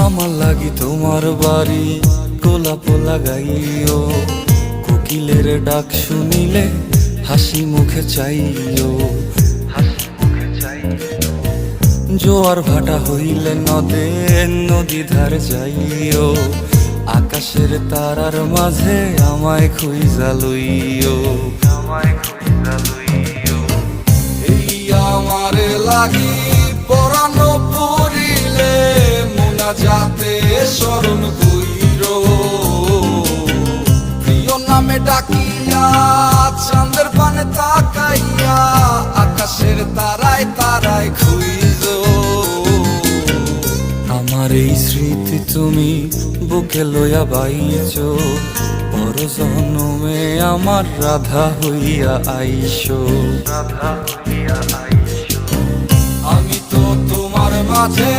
আমার লাগি তোমার বাড়ি গোলাপ লাগাইও, কোকিলের ডাক শুনিলে হাসি মুখে চাইও, জোয়ার ভাটা হইলে নদে নদী ধার যাইও, আকাশের তারার মাঝে আমায় খুঁজা লইও, এই আমারে লাগি পরানো পড়িলে মোনাজাতে স্মরণ কইরো, প্রিয় নামে ডাকিয়া চাঁদের পানে তাকাইয়া আকাশের তারায় তারায় খুঁজো। আমার এই স্মৃতি তুমি বুকে লইয়া বাইছো, পর জন্মে আমার রাধা হইয়া আইসো। আমি তো তোমার মাঝে